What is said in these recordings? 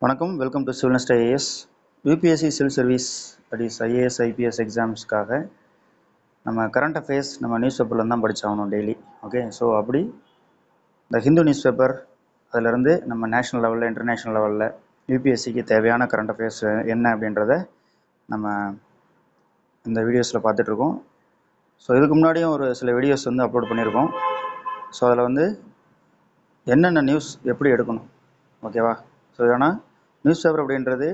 வணக்கம், welcome to civil nest IAS. UPSC civil service that is IAS IPS எக்ஸாம்ஸ்க்காக நம்ம current affairs நம்ம news பேப்பரில் தான் படித்தாகணும் டெய்லி. ஓகே, ஸோ அப்படி இந்த ஹிந்து நியூஸ் பேப்பர் அதிலிருந்து நம்ம நேஷ்னல் லெவலில் இன்டர்நேஷ்னல் லெவலில் யூபிஎஸ்சிக்கு தேவையான கரண்ட் அஃபேர்ஸ் என்ன அப்படின்றத நம்ம இந்த வீடியோஸில் பார்த்துட்ருக்கோம். ஸோ இதுக்கு முன்னாடியும் ஒரு சில வீடியோஸ் வந்து அப்லோட் பண்ணியிருக்கோம். ஸோ அதில் வந்து என்னென்ன நியூஸ் எப்படி எடுக்கணும், ஓகேவா? ஸோ ஏன்னா நியூஸ் பேப்பர் அப்படின்றது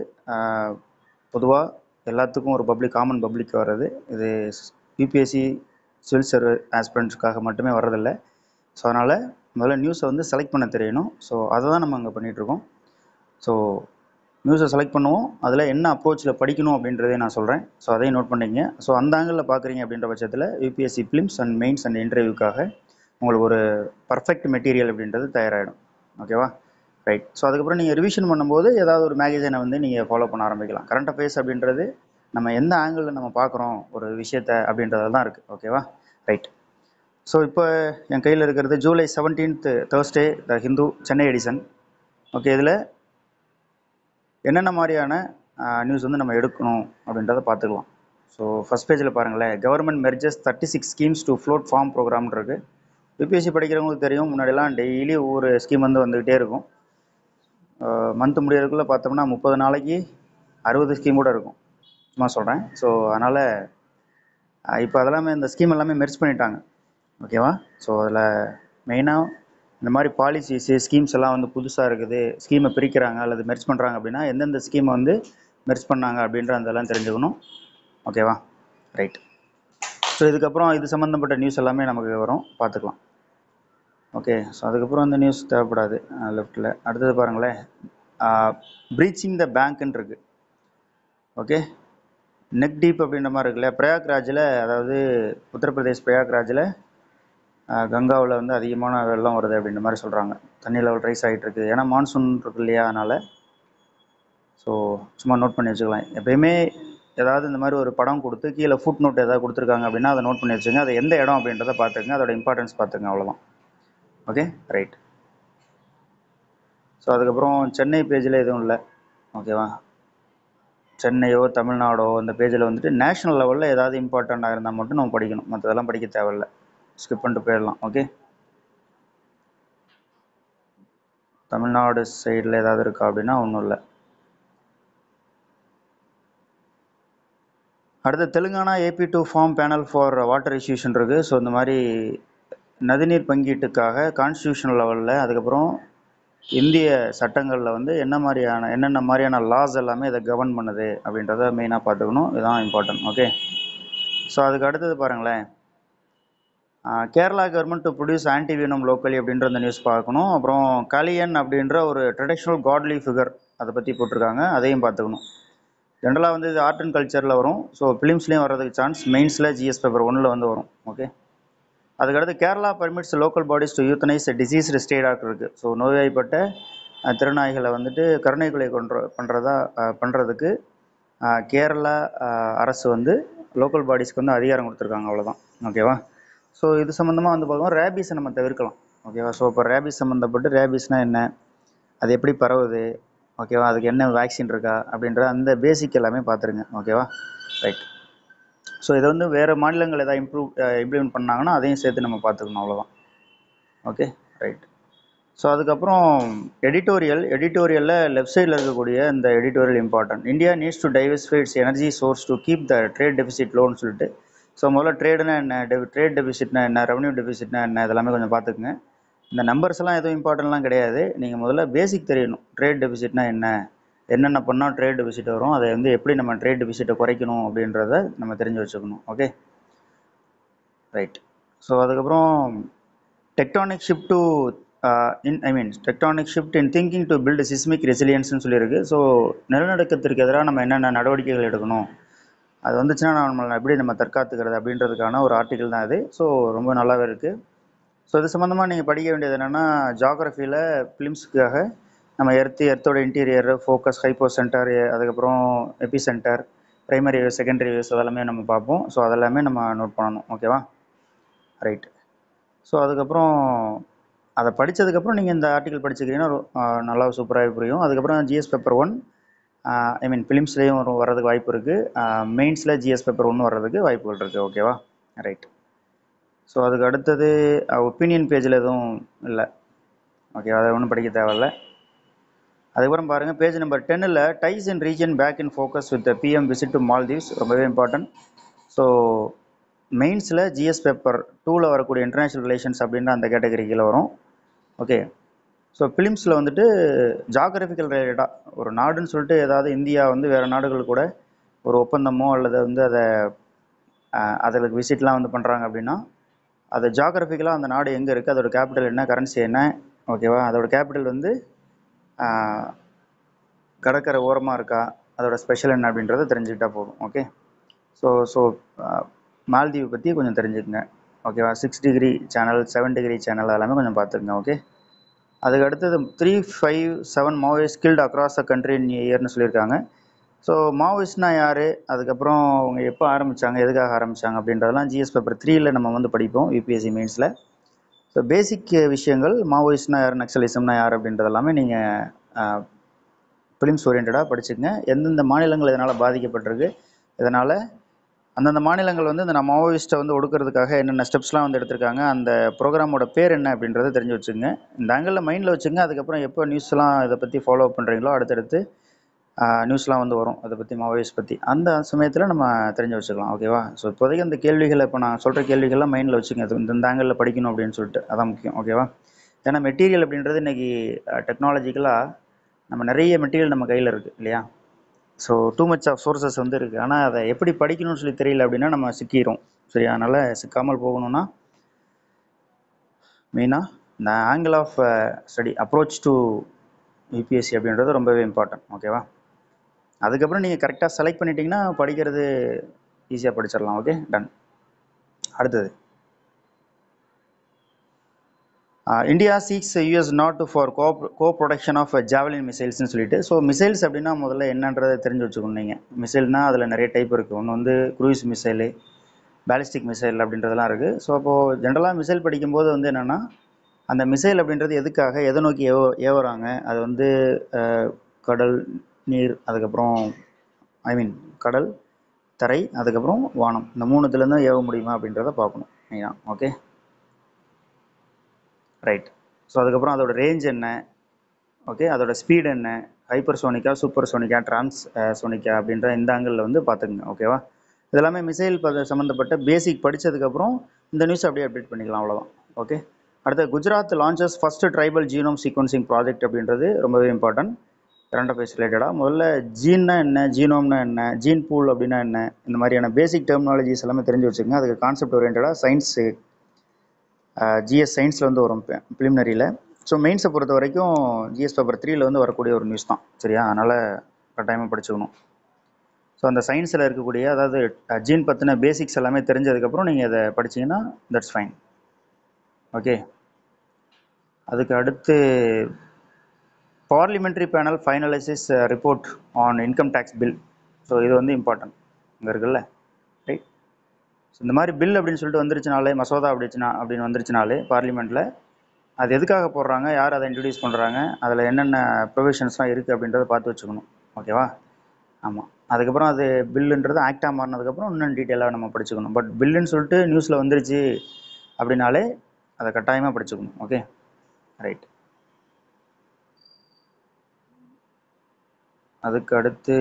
பொதுவாக எல்லாத்துக்கும் ஒரு காமன் பப்ளிக் வர்றது. இது யூபிஎஸ்சி சிவில் சர்வீஸ் ஆஸ்பிரண்ட்ஸ்க்காக மட்டுமே வர்றதில்லை. ஸோ அதனால் முதல்ல நியூஸை வந்து செலக்ட் பண்ண தெரியணும். ஸோ அதை தான் நம்ம அங்கே பண்ணிகிட்ருக்கோம். ஸோ நியூஸை செலக்ட் பண்ணுவோம், அதில் என்ன அப்ரோச்சில் படிக்கணும் அப்படின்றதே நான் சொல்கிறேன். ஸோ அதையும் நோட் பண்ணிக்கங்க. ஸோ அந்த ஆங்கிளில் பார்க்குறீங்க அப்படின்ற பட்சத்தில் UPSC prelims and mains and இன்டர்வியூக்காக உங்களுக்கு ஒரு பர்ஃபெக்ட் மெட்டீரியல் அப்படின்றது தயாராகிடும். ஓகேவா? ரைட். ஸோ அதுக்கப்புறம் நீங்கள் ரிவிஷன் பண்ணும்போது ஏதாவது ஒரு மேகசைனை வந்து நீங்கள் ஃபாலோ பண்ண ஆரம்பிக்கலாம். கரண்ட் அஃபேர்ஸ் அப்படின்றது நம்ம எந்த ஆங்கிளில் நம்ம பார்க்குறோம் ஒரு விஷயத்தை அப்படின்றதுல தான் இருக்குது. ஓகேவா? ரைட். ஸோ இப்போ என் கையில் இருக்கிறது ஜூலை 17th தேர்ஸ்டே த ஹிந்து சென்னை எடிசன். ஓகே, இதில் என்னென்ன மாதிரியான நியூஸ் வந்து நம்ம எடுக்கணும் அப்படின்றத பார்த்துக்கலாம். ஸோ ஃபஸ்ட் பேஜில் பாருங்களேன், government merges 36 schemes to float form programme இருக்குது. யூபிஎஸ்சி படிக்கிறவங்களுக்கு தெரியும், முன்னாடிலாம் டெய்லி ஒவ்வொரு ஸ்கீம் வந்து வந்துக்கிட்டே இருக்கும். மந்த் முடியறதுக்குள்ளே பார்த்தோம்னா 30 நாளைக்கு 60 ஸ்கீம் கூட இருக்கும், சும்மா சொல்கிறேன். ஸோ அதனால் இப்போ அதெல்லாமே இந்த ஸ்கீம் எல்லாமே மெர்ஜ் பண்ணிட்டாங்க. ஓகேவா? ஸோ அதில் மெயினாக இந்த மாதிரி பாலிசிஸு ஸ்கீம்ஸ் எல்லாம் வந்து புதுசாக இருக்குது, ஸ்கீமை பிரிக்கிறாங்க அல்லது மெர்ஜ் பண்ணுறாங்க அப்படின்னா எந்தெந்த ஸ்கீமை வந்து மெர்ஜ் பண்ணாங்க அப்படின்ற அதெல்லாம் தெரிஞ்சுக்கணும். ஓகேவா? ரைட். ஸோ இதுக்கப்புறம் இது சம்மந்தப்பட்ட நியூஸ் எல்லாமே நமக்கு வரும், பார்த்துக்கலாம். ஓகே, ஸோ அதுக்கப்புறம் அந்த நியூஸ் தேவைப்படாது லெஃப்ட்டில். அடுத்தது பாருங்களேன், ப்ரீச்சிங் த பேங்க்ன்னு இருக்குது. ஓகே, நெக் டீப் அப்படின்ற மாதிரி இருக்குல்ல, பிரயாக்ராஜில், அதாவது உத்தரப்பிரதேஷ் பிரயாக்ராஜில் கங்காவில் வந்து அதிகமான வெள்ளம் வருது அப்படின்ற மாதிரி சொல்கிறாங்க. தண்ணி லெவல் ரைஸ் ஆகிட்டு இருக்குது, ஏன்னா மான்சூன் இருக்கு இல்லையா, அதனால். ஸோ சும்மா நோட் பண்ணி வச்சுக்கலாம். எப்பயுமே ஏதாவது இந்த மாதிரி ஒரு படம் கொடுத்து கீழே ஃபுட் நோட் ஏதாவது கொடுத்துருக்காங்க அப்படின்னா அதை நோட் பண்ணி வச்சுங்க. அது எந்த இடம் அப்படின்றத பார்த்துங்க, அதோட இம்பார்ட்டன்ஸ் பார்த்துங்க, அவ்வளோதான். Okay, right. ஸோ அதுக்கப்புறம் சென்னை பேஜில் எதுவும் இல்லை. ஓகேவா? சென்னையோ தமிழ்நாடோ அந்த பேஜில் வந்துட்டு நேஷ்னல் லெவலில் ஏதாவது இம்பார்ட்டண்ட்டாக இருந்தால் மட்டும் நம்ம படிக்கணும், மற்றதெல்லாம் படிக்க தேவையில்லை, ஸ்கிப் பண்ணிட்டு போயிடலாம். ஓகே, தமிழ்நாடு சைடில் ஏதாவது இருக்கா அப்படின்னா ஒன்றும் இல்லை. அடுத்து Telangana AP to form panel for water issuance இருக்குது. ஸோ இந்த மாதிரி நதிநீர் பங்கீட்டுக்காக கான்ஸ்டியூஷன் லெவலில், அதுக்கப்புறம் இந்திய சட்டங்களில் வந்து என்னென்ன மாதிரியான லாஸ் எல்லாமே இதை கவர்ன் பண்ணுது அப்படின்றத மெயினாக பார்த்துக்கணும். இதுதான் இம்பார்ட்டன்ட். ஓகே, ஸோ அதுக்கு அடுத்தது பாருங்களேன், Kerala government to produce antivenom locally அப்படின்ற அந்த நியூஸ் பார்க்கணும். அப்புறம் கலியன் அப்படின்ற ஒரு ட்ரெடிஷ்னல் காட்லி ஃபிகர் அதை பற்றி போட்டிருக்காங்க, அதையும் பார்த்துக்கணும். ஜென்ரலாக வந்து இது ஆர்ட் அண்ட் கல்ச்சரில் வரும். ஸோ ஃபிலிம்ஸ்லேயும் வர்றதுக்கு சான்ஸ், மெயின்ஸில் GS பேப்பர் 1ல் வந்து வரும். ஓகே, அதுக்கடுத்து Kerala permits local bodies to euthanise diseased stray dogs இருக்குது. ஸோ நோய்வாய்ப்பட்ட திருநாய்களை வந்துட்டு கருணை கொலை பண்ணுறதுக்கு கேரளா அரசு வந்து லோக்கல் பாடிஸ்க்கு வந்து அதிகாரம் கொடுத்துருக்காங்க, அவ்வளோதான். ஓகேவா? ஸோ இது சம்மந்தமாக வந்து பார்க்கணும், ரேபீஸை நம்ம தவிர்க்கலாம். ஓகேவா? ஸோ இப்போ ரேபீஸ் சம்மந்தப்பட்டு ரேபீஸ்னால் என்ன, அது எப்படி பரவுது, ஓகேவா, அதுக்கு என்ன வேக்சின் இருக்கா அப்படின்ற அந்த பேசிக் எல்லாமே பார்த்துருங்க. ஓகேவா? ரைட். ஸோ இதை வந்து வேறு மாநிலங்கள் எதாவது இம்ப்ளிமெண்ட் பண்ணாங்கன்னா அதையும் சேர்த்து நம்ம பார்த்துக்கணும், அவ்வளோதான். Okay, right. ஸோ அதுக்கப்புறம் எடிட்டோரியலில் லெஃப்ட் சைடில் இருக்கக்கூடிய இந்த editorial important. India needs to diversify it's energy source to keep the trade deficit லோன்னு சொல்லிட்டு. ஸோ முதல்ல ட்ரேடுனா என்ன, ட்ரேட் டெபிசிட்னா என்ன, ரெவன்யூ டெபிசிட்னா என்ன, இதெல்லாமே கொஞ்சம் பார்த்துக்குங்க. இந்த நம்பர்ஸ் எல்லாம் எதுவும் இம்பார்ட்டன்ட்லாம் கிடையாது, நீங்கள் முதல்ல பேசிக் தெரியணும். ட்ரேட் டெபிசிட்னா என்ன, என்னென்ன பண்ணால் ட்ரேட் டெபிசிட் வரும், அதை வந்து எப்படி நம்ம ட்ரேட் டெபிசிட்டை குறைக்கணும் அப்படின்றத நம்ம தெரிஞ்சு வச்சுக்கணும். Okay, right. ஸோ அதுக்கப்புறம் tectonic shift to tectonic shift in thinking to build seismic ரெசிலியன்ஸ்னு சொல்லியிருக்கு. ஸோ நிலநடுக்கத்திற்கு எதிராக நம்ம என்னென்ன நடவடிக்கைகள் எடுக்கணும், அது வந்துச்சுன்னா நம்ம எப்படி தற்காத்துக்கிறது அப்படின்றதுக்கான ஒரு ஆர்டிக்கல் தான் இது. ஸோ ரொம்ப நல்லாவே இருக்குது. ஸோ இது சம்மந்தமாக நீங்கள் படிக்க வேண்டியது என்னென்னா, ஜாகிரஃபியில் ஃபிலிம்ஸுக்காக நம்ம எர்த்தோட இன்டீரியர், ஃபோக்கஸ், ஹைப்போ சென்டர், அதுக்கப்புறம் epicentre, primary waves, secondary waves அதெல்லாமே நம்ம பார்ப்போம். ஸோ அதெல்லாமே நம்ம நோட் பண்ணணும். ஓகேவா? ரைட். ஸோ அதுக்கப்புறம் அதை படித்ததுக்கப்புறம் நீங்கள் இந்த ஆர்டிக்கல் படிச்சுக்கிறீங்கன்னா நல்லா சூப்பராகவே புரியும். அதுக்கப்புறம் ஜிஎஸ் பேப்பர் 1 ஐ மீன் ஃபிலிம்ஸ்லேயும் வர்றதுக்கு வாய்ப்பு இருக்குது. மெயின்ஸில் ஜிஎஸ் பேப்பர் 1 வர்றதுக்கு வாய்ப்புகள் இருக்குது. ஓகேவா? ரைட். ஸோ அதுக்கு அடுத்தது ஒப்பீனியன் பேஜில் எதுவும் இல்லை. ஓகே, அதை ஒன்றும் படிக்க தேவையில்லை. அதுக்கப்புறம் பாருங்கள் பேஜ் நம்பர் 10ல் ties in region back in focus with PM visit to Maldives, ரொம்பவே இம்பார்ட்டன்ட். ஸோ மெயின்ஸில் ஜிஎஸ் பேப்பர் 2ல் வரக்கூடிய இன்டர்நேஷ்னல் ரிலேஷன்ஸ் அப்படின்ற அந்த கேட்டகரிக்கில் வரும். ஓகே. ஸோ ஃபிலிம்ஸில் வந்துட்டு ஜாகிரபிக்கல் ரிலேட்டடாக ஒரு நாடுன்னு சொல்லிட்டு ஏதாவது இந்தியா வந்து வேறு நாடுகள் கூட ஒரு ஒப்பந்தமோ அல்லது வந்து அதுக்கு விசிட்லாம் வந்து பண்ணுறாங்க அப்படின்னா அது ஜாகிரபிக்கலாக அந்த நாடு எங்கே இருக்குது, அதோட கேபிட்டல் என்ன, கரன்சி என்ன, ஓகேவா, அதோட கேபிட்டல் வந்து கடற்கரை ஓரமாக இருக்கா, அதோட ஸ்பெஷல் என்ன அப்படின்றத தெரிஞ்சுக்கிட்டா போதும். ஓகே. ஸோ மால்தீவ் பற்றி கொஞ்சம் தெரிஞ்சுக்கங்க. ஓகேவா? 6 டிகிரி சேனல், 7 டிகிரி சேனல் எல்லாமே கொஞ்சம் பார்த்துக்குங்க. ஓகே. அதுக்கு அடுத்தது 357 Maoist killed across the country in இயர்னு சொல்லியிருக்காங்க. ஸோ மாவோயிஸ்ட்னா யார், அதுக்கப்புறம் அவங்க எப்போ ஆரம்பித்தாங்க, எதுக்காக ஆரம்பித்தாங்க அப்படின்றதெல்லாம் ஜிஎஸ் பேப்பர் 3ல் நம்ம வந்து படிப்போம் யூபிஎஸ்சி மெயின்ஸில். ஸோ பேசிக் விஷயங்கள் மாவோயிஸ்ட்னா யார், நக்சலிசம்னா யார் அப்படின்றதெல்லாமே நீங்கள் ஃபிலிம்ஸ் ஓரியன்டாக படிச்சுக்கங்க. எந்தெந்த மாநிலங்கள் இதனால் பாதிக்கப்பட்டிருக்கு, இதனால் அந்தந்த மாநிலங்கள் வந்து இந்த மாவோயிஸ்ட்டை வந்து ஒடுக்கிறதுக்காக என்னென்ன ஸ்டெப்ஸ்லாம் வந்து எடுத்திருக்காங்க, அந்த ப்ரோக்ராமோட பேர் என்ன அப்படின்றத தெரிஞ்சு வச்சுங்க. இந்த ஆங்கிளில் மைண்டில் வச்சுங்க. அதுக்கப்புறம் எப்போ நியூஸ்லாம் இதை பற்றி ஃபாலோ பண்ணுறீங்களோ அடுத்தடுத்து நியூஸ்லாம் வந்து வரும் அதை பற்றி, மாவோயிஸ்ட் பற்றி. அந்த சமயத்தில் நம்ம தெரிஞ்சு வச்சுக்கலாம். ஓகேவா? ஸோ இப்போதைக்கு அந்த கேள்விகளை, இப்போ நான் சொல்கிற கேள்விகள்லாம் மைண்டில் வச்சுங்க. இந்த ஆங்கிளில் படிக்கணும் அப்படின்னு சொல்லிட்டு, அதான் முக்கியம். ஓகேவா? ஏன்னா மெட்டீரியல் அப்படின்றது இன்றைக்கி டெக்னாலஜிக்கலாக நம்ம நிறைய மெட்டீரியல் நம்ம கையில் இருக்குது இல்லையா? So too much of sources வந்து இருக்குது. ஆனால் அதை எப்படி படிக்கணும்னு சொல்லி தெரியல அப்படின்னா நம்ம சிக்கிடும். சரியா? அதனால் சிக்காமல் போகணும்னா மெயினாக இந்த angle of study, approach to UPSC அப்படின்றது ரொம்பவே இம்பார்ட்டன்ட். ஓகேவா? அதுக்கப்புறம் நீங்கள் கரெக்டாக செலக்ட் பண்ணிட்டீங்கன்னா படிக்கிறது ஈஸியாக படிச்சிடலாம். Okay, done. அடுத்தது India seeks US nod for co production of javelin மிசைல்ஸ்னு சொல்லிட்டு. ஸோ மிசைல்ஸ் அப்படின்னா முதல்ல என்னன்றதை தெரிஞ்சு வச்சுக்கணும் நீங்கள். மிசைல்னால் அதில் நிறைய டைப் இருக்குது. ஒன்று வந்து க்ரூயிஸ் மிசைலு, பேலிஸ்டிக் மிசைல் அப்படின்றதெல்லாம் இருக்குது. ஸோ அப்போது ஜென்ரலாக மிசைல் படிக்கும்போது வந்து என்னென்னா அந்த மிசைல் அப்படின்றது எதுக்காக, எதை நோக்கி ஏவுறாங்க, அது வந்து கடல், நீர், அதுக்கப்புறம் கடல், தரை, அதுக்கப்புறம் வானம், இந்த மூணுத்துலேருந்து ஏவ முடியுமா அப்படின்றத பார்க்கணும் மெயினாக. Okay, right. ஸோ அதுக்கப்புறம் அதோட ரேஞ்ச் என்ன, ஓகே, அதோட ஸ்பீடு என்ன, ஹைப்பர் சோனிக்கா, சூப்பர் சோனிக்கா, டிரான்ஸ் சோனிக்கா அப்படின்ற இந்த ஆங்கிளில் வந்து பார்த்துக்குங்க. ஓகேவா? இதெல்லாமே மிசைல் சம்மந்தப்பட்ட பேசிக் படித்ததுக்கப்புறம் இந்த நியூஸ் அப்படியே அப்டேட் பண்ணிக்கலாம், அவ்வளோதான். ஓகே. அடுத்து Gujarat launches first tribal genome sequencing project அப்படின்றது ரொம்பவே இம்பார்ட்டன்ட். கரண்ட் அஃபேர்ஸ் ரிலேட்டடாக முதல்ல ஜீன்னா என்ன, ஜீனோம்னா என்ன, ஜீன் பூல் அப்படின்னா என்ன, இந்த மாதிரியான பேசிக் டெர்மினாலஜிஸ் எல்லாமே தெரிஞ்சு வச்சுக்கோங்க. அதுக்கு கான்செப்ட் ஓரியன்டாக சயின்ஸு ஜிஎஸ் சயின்ஸில் வந்து வரும் ப்ரிலிமினரியில். ஸோ மெயின்ஸை பொறுத்த வரைக்கும் ஜிஎஸ் பேப்பர் 3ல் வந்து வரக்கூடிய ஒரு நியூஸ் தான். சரியா? அதனால் கட்டாயமாக படிச்சுக்கணும். ஸோ அந்த சயின்ஸில் இருக்கக்கூடிய, அதாவது ஜீன் பற்றின பேசிக்ஸ் எல்லாமே தெரிஞ்சதுக்கப்புறம் நீங்கள் இதை படிச்சிங்கன்னா தட்ஸ் ஃபைன். ஓகே. அதுக்கு அடுத்து parliamentary panel finalises report on income tax bill. So இது வந்து இம்பார்ட்டன்ட் இங்கே இருக்குல்ல, ரைட். ஸோ இந்த மாதிரி பில் அப்படின்னு சொல்லிட்டு வந்துருச்சுனாலே, மசோதா அப்படின்னு வந்துருச்சுனாலே பார்லிமெண்ட்டில் அது எதுக்காக போடுறாங்க, யார் அதை இன்ட்ரடியூஸ் பண்ணுறாங்க, அதில் என்னென்ன ப்ரொவிஷன்ஸ்லாம் இருக்குது அப்படின்றத பார்த்து வச்சுக்கணும். ஓகேவா? ஆமாம். அதுக்கப்புறம் அது பில்லுன்றது ஆக்டாக மாறினதுக்கப்புறம் இன்னும் டீட்டெயிலாக நம்ம படிச்சுக்கணும். பட் பில்லுன்னு சொல்லிட்டு நியூஸில் வந்துருச்சு அப்படின்னாலே அதை கட்டாயமாக படிச்சுக்கணும். Okay, right. அதுக்கு அடுத்து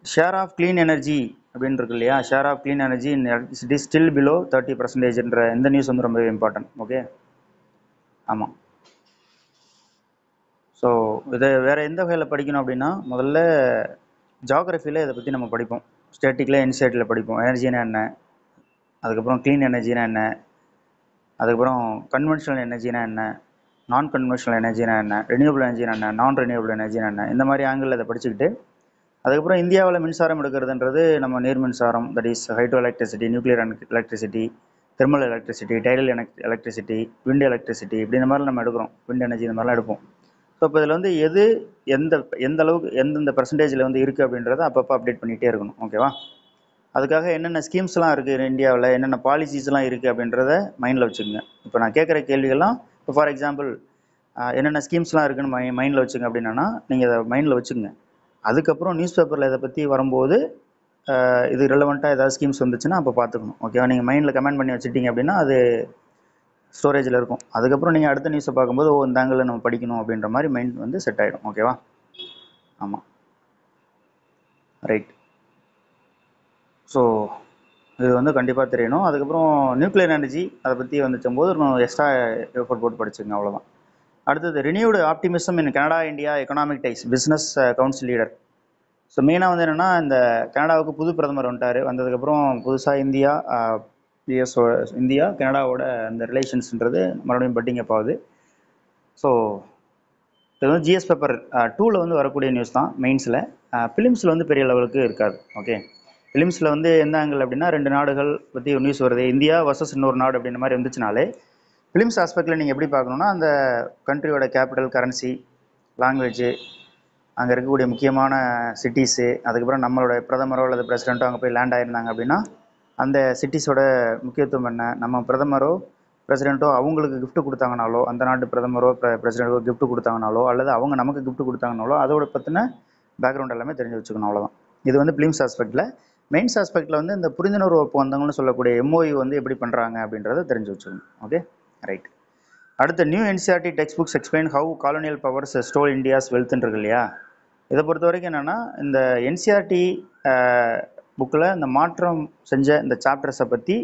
ஷேர் ஆஃப் க்ளீன் எனர்ஜி அப்படின்னு இருக்கு இல்லையா? Share of clean energy it is still below 30%. இந்த நியூஸ் வந்து ரொம்பவே இம்பார்ட்டன்ட். ஓகே, ஆமாம். ஸோ இதை வேறு எந்த வகையில் படிக்கணும் அப்படின்னா, முதல்ல ஜாகிரஃபியில் இதை பற்றி நம்ம படிப்போம். ஸ்டேட்டிக்கில், இன்ஸ்டேட்டில் படிப்போம். எனர்ஜினா என்ன, அதுக்கப்புறம் க்ளீன் எனர்ஜினா என்ன, அதுக்கப்புறம் கன்வென்ஷனல் எனர்ஜினா என்ன, நான் கன்வென்ஷனல் எனர்ஜினா என்ன, ரெனியூபிள் எனர்ஜினா என்ன, நான் ரெனியூபிள் எனர்ஜினா என்ன, இந்த மாதிரி ஆங்கிளில் இதை படிச்சுக்கிட்டு அதுக்கப்புறம் இந்தியாவில் மின்சாரம் எடுக்கிறதுன்றது நம்ம நீர் மின்சாரம், that is hydro electricity, nuclear electricity, thermal electricity, tidal electricity, wind electricity, இப்படி இந்த மாதிரி நம்ம எடுக்கிறோம். விண்ட் எனர்ஜி இந்த மாதிரிலாம் எடுப்போம். ஸோ இப்போ இதில் வந்து எது எந்த அளவுக்கு எந்தெந்த பெர்சன்டேஜில் வந்து இருக்குது அப்படின்றத அப்பப்போ அப்டேட் பண்ணிகிட்டே இருக்கணும். ஓகேவா? அதுக்காக என்னென்ன ஸ்கீம்ஸ்லாம் இருக்குது இந்தியாவில், என்னென்ன பாலிசிஸ்லாம் இருக்குது அப்படின்றத மைண்டில் வச்சுக்கோங்க. இப்போ நான் கேட்குற கேள்விகள்லாம் இப்போ ஃபார் எக்ஸாம்பிள் என்னென்ன ஸ்கீம்ஸ்லாம் இருக்குன்னு மைண்டில் வச்சுங்க அப்படின்னா நீங்கள் அதை மைண்டில் வச்சுக்கோங்க. அதுக்கப்புறம் நியூஸ் பேப்பரில் இதை பற்றி வரும்போது இது ரிலவெண்ட்டாக ஏதாவது ஸ்கீம்ஸ் வந்துச்சுன்னா அப்போ பார்த்துக்கணும். ஓகேவா? நீங்கள் மைண்டில் கமெண்ட் பண்ணி வச்சுட்டீங்க அப்படின்னா அது ஸ்டோரேஜில் இருக்கும். அதுக்கப்புறம் நீங்கள் அடுத்த நியூஸை பார்க்கும்போது இந்த ஆங்கிளில் நம்ம படிக்கணும் அப்படின்ற மாதிரி மைண்ட் வந்து செட் ஆகிடும். ஓகேவா? ஆமாம், ரைட். ஸோ இது வந்து கண்டிப்பாக தெரியணும். அதுக்கப்புறம் நியூக்ளியர் எனர்ஜி அதை பற்றி வந்துச்சும்போது இன்னும் எக்ஸ்ட்ரா எஃபோர்ட் போட்டு படிச்சுங்க, அவ்வளோதான். அடுத்தது renewed optimism in Canada India economic ties business council leader. So மெயினாக வந்து என்னென்னா இந்த கனடாவுக்கு புது பிரதமர் வந்துட்டார். வந்ததுக்கப்புறம் புதுசாக இந்தியா கனடாவோட அந்த ரிலேஷன்ஸ்ன்றது மறுபடியும் பட்டிங் அப் ஆகுது. ஸோ இது வந்து ஜிஎஸ் பேப்பர் 2ல் வந்து வரக்கூடிய நியூஸ் தான் மெயின்ஸில். ஃபிலிம்ஸில் வந்து பெரிய லெவலுக்கு இருக்காது. ஓகே, ஃபிலிம்ஸில் வந்து எந்த ஆங்கிள் அப்படின்னா 2 நாடுகள் பற்றி ஒரு நியூஸ் வருது, இந்தியா வர்சஸ் இன்னொரு நாடு அப்படின்ற மாதிரி வந்துச்சுனாலே ஃபிலிம்ஸ் ஆஸ்பெக்டில் நீங்கள் எப்படி பார்க்கணுன்னா அந்த கண்ட்ரியோட கேபிட்டல், கரன்சி, லாங்குவேஜ், அங்கே இருக்கக்கூடிய முக்கியமான சிட்டிஸு, அதுக்கப்புறம் நம்மளோட பிரதமரோ அல்லது பிரசிடெண்ட்டோ அங்கே போய் லேண்ட் ஆகிருந்தாங்க அப்படின்னா அந்த சிட்டிஸோட முக்கியத்துவம் என்ன, நம்ம பிரதமரோ பிரசிடெண்ட்டோ அவங்களுக்கு கிஃப்ட் கொடுத்தாங்கனாலோ, அந்த நாட்டு பிரதமரோ பிரசிடெண்ட்டோ கிஃப்ட் கொடுத்தாங்கனாலோ அல்லது அவங்க நமக்கு கிஃப்ட் கொடுத்தாங்கனாலோ அதோட பற்றின பேக்ரவுண்ட் எல்லாமே தெரிஞ்சு வச்சுக்கணும், அவ்வளோதான். இது வந்து ஃபிலிம்ஸ் ஆஸ்பெக்டில். மெயின்ஸ் ஆஸ்பெக்டில் வந்து இந்த புரிந்துணர்வு ஒப்பந்தங்கள்னு சொல்லக்கூடிய MOU வந்து எப்படி பண்ணுறாங்க அப்படின்றத தெரிஞ்சு வச்சுக்கணும். Okay, right. அடுத்த new NCERT textbooks explain how colonial powers stole India's வெல்த்ன்னு இருக்கு இல்லையா? இதை பொறுத்த வரைக்கும் என்னென்னா இந்த NCERT புக்கில் இந்த மாற்றம் செஞ்ச இந்த சாப்டர்ஸை பற்றி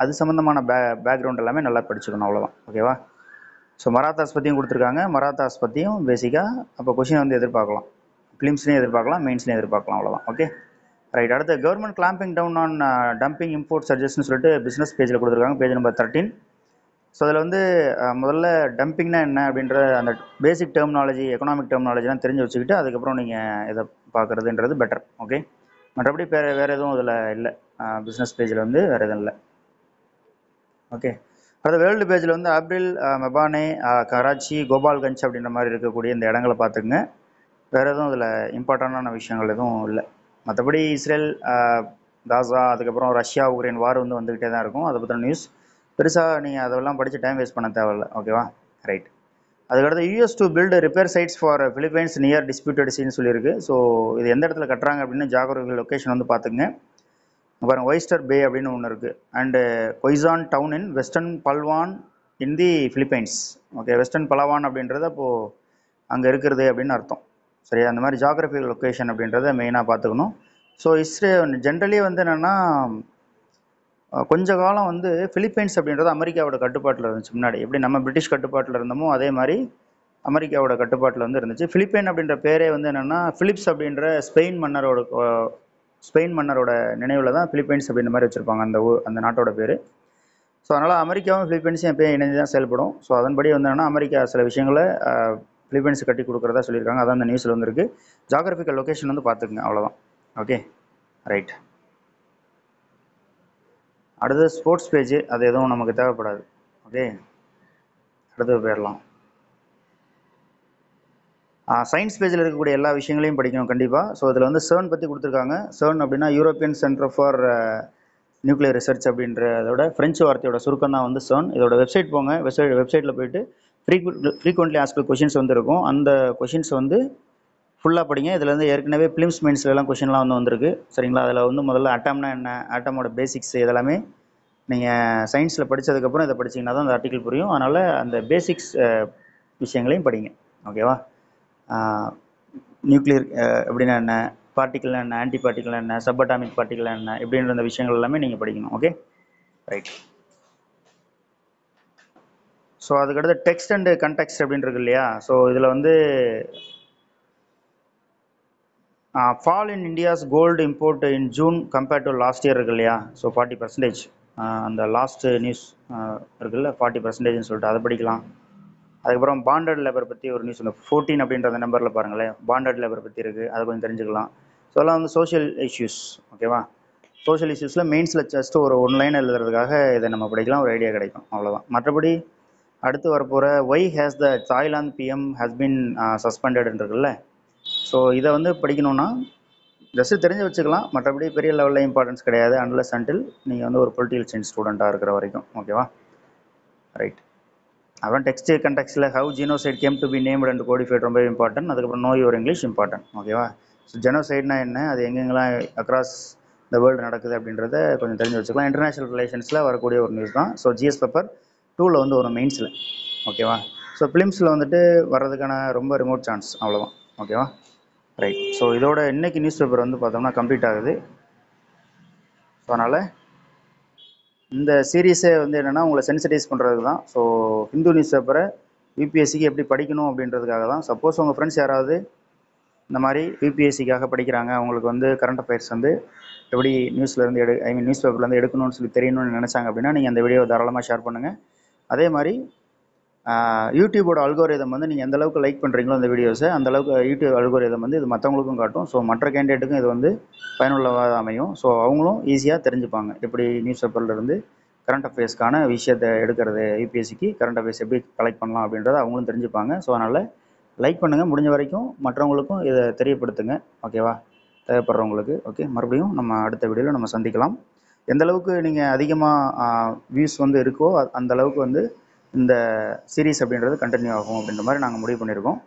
அது சம்மந்தமான பேக்ரவுண்ட் எல்லாமே நல்லா படிச்சுக்கணும், அவ்வளோதான். ஓகேவா? ஸோ மராத்தாஸ் பற்றியும் கொடுத்துருக்காங்க. மராத்தாஸ் பற்றியும் பேசிக்காக அப்போ கொஷின் வந்து எதிர்பார்க்கலாம், ஃபிலிம்ஸ்லேயும் எதிர்பார்க்கலாம், மெயின்ஸ்லேயும் எதிர்பார்க்கலாம், அவ்வளோதான். Okay, right. அடுத்து government clamping down on dumping import சர்ஜஸ்ன்னு சொல்லிட்டு பிஸ்னஸ் பேஜில் கொடுத்துருக்காங்க, பேஜ் நம்பர் 13. ஸோ அதில் வந்து முதல்ல டம்பிங்னா என்ன அப்படின்ற அந்த பேசிக் டெர்மினாலஜி, எக்கனாமிக் டெர்மினாலஜிலாம் தெரிஞ்சு வச்சுக்கிட்டு அதுக்கப்புறம் நீங்கள் இதை பார்க்குறதுன்றது பெட்டர். ஓகே, மற்றபடி வேறு எதுவும் இதில் இல்லை, பிஸ்னஸ் பேஜில் வந்து வேறு எதுவும் இல்லை. ஓகே, அடுத்த வேர்ல்டு பேஜில் வந்து ஆப்ரில், மெபானே, கராச்சி, கோபால்கஞ்ச் அப்படின்ற மாதிரி இருக்கக்கூடிய இந்த இடங்களை பார்த்துக்குங்க. வேறு எதுவும் இதில் இம்பார்ட்டண்டான விஷயங்கள் எதுவும் இல்லை. மற்றபடி இஸ்ரேல், காசா, அதுக்கப்புறம் ரஷ்யா உக்ரைன் வார் வந்து வந்துக்கிட்டே தான் இருக்கும். அதை பற்றின நியூஸ் பெருசாக நீங்கள் அதெல்லாம் படித்து டைம் வேஸ்ட் பண்ண தேவையில்ல. ஓகேவா? ரைட். அதுக்கடுத்து US to build repair sites for Philippines near disputed சீன்னு சொல்லியிருக்கு. ஸோ இது எந்த இடத்துல கட்டுறாங்க அப்படின்னு ஜாகிரபிக்கல் லொக்கேஷன் வந்து பார்த்துங்க. பாருங்கள், ஒய்ஸ்டர் பே அப்படின்னு ஒன்று இருக்குது. And Quezon town in western Palawan in the Philippines. Okay, western Palawan அப்படின்றது அப்போது அங்கே இருக்கிறது அப்படின்னு அர்த்தம். சரியா? அந்த மாதிரி ஜாகிரபிக்கல் லொக்கேஷன் அப்படின்றத மெயினாக பார்த்துக்கணும். ஸோ ஜென்ரலி வந்து என்னென்னா கொஞ்ச காலம் வந்து பிலிப்பைன்ஸ் அப்படின்றது அமெரிக்காவோட கட்டுப்பாட்டில் இருந்துச்சு. முன்னாடி எப்படி நம்ம பிரிட்டிஷ் கட்டுப்பாட்டில் இருந்தோமோ அதே மாதிரி அமெரிக்காவோட கட்டுப்பாட்டில் வந்து இருந்துச்சு. பிலிப்பைன் அப்படின்ற பேரே வந்து என்னென்னா பிலிப்ஸ் அப்படின்ற ஸ்பெயின் மன்னரோட நினைவில் தான் பிலிப்பைன்ஸ் அப்படின்ற மாதிரி வச்சுருப்பாங்க அந்த நாட்டோட பேர். ஸோ அதனால் அமெரிக்காவும் பிலிப்பைன்ஸும் எப்பயும் இணைஞ்சு தான் செயல்படும். ஸோ அதன்படி வந்து என்னென்னா அமெரிக்கா சில விஷயங்களை பிலிப்பைன்ஸ் கட்டி கொடுக்குறதா சொல்லியிருக்காங்க. அதான் அந்த நியூஸில் வந்துருக்கு. ஜாகிரபிக்கல் லொக்கேஷன் வந்து பார்த்துக்குங்க, அவ்வளோதான். Okay, right. அடுத்தது ஸ்போர்ட்ஸ் பேஜ், அது எதுவும் நமக்கு தேவைப்படாது. ஓகே, அடுத்தது போயிடலாம். சயின்ஸ் பேஜில் இருக்கக்கூடிய எல்லா விஷயங்களையும் படிக்கணும் கண்டிப்பாக. ஸோ இதில் வந்து CERN பற்றி கொடுத்துருக்காங்க. CERN அப்படின்னா European centre for nuclear research அப்படின்ற அதோட ஃப்ரெஞ்சு வார்த்தையோட சுருக்கம் தான் வந்து CERN. இதோட வெப்சைட் போங்க, வெப்சைட்டில் போயிட்டு ஃப்ரீக்வெண்ட்லி ஆஸ்க்டு கொஷின்ஸ் வந்து இருக்கும். அந்த கொஷின்ஸ் வந்து ஃபுல்லாக படிங்க. இதில் வந்து ஏற்கனவே பிலிம்ஸ் மெயின்ஸ்லாம் கொஷின்லாம் வந்து வந்திருக்கு. சரிங்களா? அதில் வந்து முதல்ல ஆட்டம்னா என்ன, ஆட்டமோட பேசிக்ஸ் இதெல்லாமே நீங்கள் சயின்ஸில் படித்ததுக்கப்புறம் இதை படிச்சிங்கன்னா தான் அந்த ஆர்டிக்கல் புரியும். அதனால் அந்த பேசிக்ஸ் விஷயங்களையும் படிங்க. ஓகேவா? நியூக்ளியர் அப்படின்னா என்ன, பார்ட்டிக்கல்னா என்ன, ஆன்டி பார்ட்டிக்கல்னா என்ன, சப் அட்டாமிக் பார்ட்டிக்கல்னா என்ன, இப்படின்ற அந்த விஷயங்கள் எல்லாமே நீங்கள் படிக்கணும். Okay, right. ஸோ அதுக்கடுத்து டெக்ஸ்ட் அண்ட் கண்டெக்ஸ்ட் அப்படின்றது இல்லையா? ஸோ இதில் வந்து fall in India's gold import in June compared to last year இருக்கு இல்லையா? ஸோ 40%. அந்த லாஸ்ட் நியூஸ் இருக்குல்ல 40%ன்னு சொல்லிட்டு அதை படிக்கலாம். அதுக்கப்புறம் பாண்டட் லேபர் பற்றி ஒரு நியூஸ் 14 அப்படின்ற அந்த நம்பரில் பாருங்களேன், பாண்டட் லேபர் பற்றி இருக்குது, அதை கொஞ்சம் தெரிஞ்சுக்கலாம். ஸோ அதெல்லாம் வந்து சோஷியல் இஷ்யூஸ். ஓகேவா? சோஷியல் இஷ்யூஸில் மெயின்ஸில் ஜஸ்ட் ஒரு 1 லைன் எழுதுறதுக்காக இதை நம்ம படிக்கலாம், ஒரு ஐடியா கிடைக்கும், அவ்வளோதான். மற்றபடி அடுத்து வரப்போகிற why has the Thailand PM has been சஸ்பெண்டட்ன்னு இருக்குல்ல? ஸோ இதை வந்து படிக்கணும்னா ஜஸ்ட் தெரிஞ்சு வச்சுக்கலாம், மற்றபடி பெரிய லெவலில் இம்பார்ட்டன்ஸ் கிடையாது அன்லெஸ் அன்டில் நீங்கள் வந்து ஒரு பொலிட்டிக்கல் சயின்ஸ் ஸ்டூடெண்ட்டாக இருக்கிற வரைக்கும். ஓகேவா? ரைட். அப்புறம் டெக்ஸ்ட் கண்டெக்ஸ்டில் how genocide came to be named and codified ரொம்ப இம்பார்ட்டன்ட். அதுக்கப்புறம் நோ யுவர் இங்கிலீஷ் இம்பார்ட்டன்ட். ஓகேவா? ஸோ ஜெனோசைட்னா என்ன, அது எங்கெங்கெல்லாம் அக்ராஸ் த வேர்ல்டு நடக்குது அப்படின்றத கொஞ்சம் தெரிஞ்சு வச்சுக்கலாம். இன்டர்நேஷனல் ரிலேஷன்ஸில் வரக்கூடிய ஒரு நியூஸ் தான். ஸோ ஜிஎஸ் பேப்பர் 2ல் வந்து ஒரு மெயின்ஸில். ஓகேவா? ஸோ ஃபிலிம்ஸில் வந்துட்டு வர்றதுக்கான ரொம்ப ரிமோட் சான்ஸ், அவ்வளோதான். ஓகேவா? ரைட். ஸோ இதோட இன்னைக்கு நியூஸ் பேப்பர் வந்து பார்த்தோம்னா கம்ப்ளீட் ஆகுது. ஸோ அதனால் இந்த சீரீஸே வந்து என்னென்னா உங்களை சென்சிடைஸ் பண்ணுறதுக்கு தான். ஸோ ஹிந்து நியூஸ் பேப்பரை யூபிஎஸ்சிக்கு எப்படி படிக்கணும் அப்படின்றதுக்காக தான். சப்போஸ் உங்கள் ஃப்ரெண்ட்ஸ் யாராவது இந்த மாதிரி யூபிஎஸ்சிக்காக படிக்கிறாங்க, அவங்களுக்கு வந்து கரண்ட் அஃபேர்ஸ் வந்து எப்படி நியூஸ்லேருந்து நியூஸ் பேப்பர்லேருந்து எடுக்கணும்னு சொல்லி தெரியணும்னு நினச்சாங்க அப்படின்னா நீங்கள் அந்த வீடியோ தாராளமாக ஷேர் பண்ணுங்கள். அதே மாதிரி யூடியூபோட அல்கோரிதம் வந்து நீங்கள் எந்த அளவுக்கு லைக் பண்ணுறீங்களோ அந்த வீடியோஸை, அந்த அளவுக்கு யூடியூப் அல்கோரிதம் வந்து இது மற்றவங்களுக்கும் காட்டும். ஸோ மற்ற கேண்டிடேட்டுக்கும் இது வந்து பயனுள்ளதாக அமையும். ஸோ அவங்களும் ஈஸியாக தெரிஞ்சுப்பாங்க எப்படி நியூஸ் பேப்பர்லேருந்து கரண்ட் அஃபேர்ஸ்க்கான விஷயத்தை எடுக்கிறது, யூபிஎஸ்சிக்கு கரண்ட் அஃபேர்ஸ் எப்படி கலெக்ட் பண்ணலாம் அப்படின்றத அவங்களும் தெரிஞ்சுப்பாங்க. ஸோ அதனால் லைக் பண்ணுங்கள், முடிஞ்ச வரைக்கும் மற்றவங்களுக்கும் இதை தெரியப்படுத்துங்க. ஓகேவா? தேவைப்படுறவங்களுக்கு. ஓகே, மறுபடியும் நம்ம அடுத்த வீடியோவில் நம்ம சந்திக்கலாம். எந்த அளவுக்கு நீங்கள் அதிகமாக வியூஸ் வந்து இருக்கோ அந்த அளவுக்கு வந்து இந்த சீரீஸ் அப்படின்றது கண்டினியூ ஆகும் அப்படின்ற மாதிரி நாங்கள் முடிவு பண்ணியிருக்கோம்.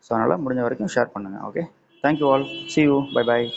ஸோ அதனால் முடிஞ்ச வரைக்கும் ஷேர் பண்ணுங்கள். Okay, thank you all. see you. Bye bye.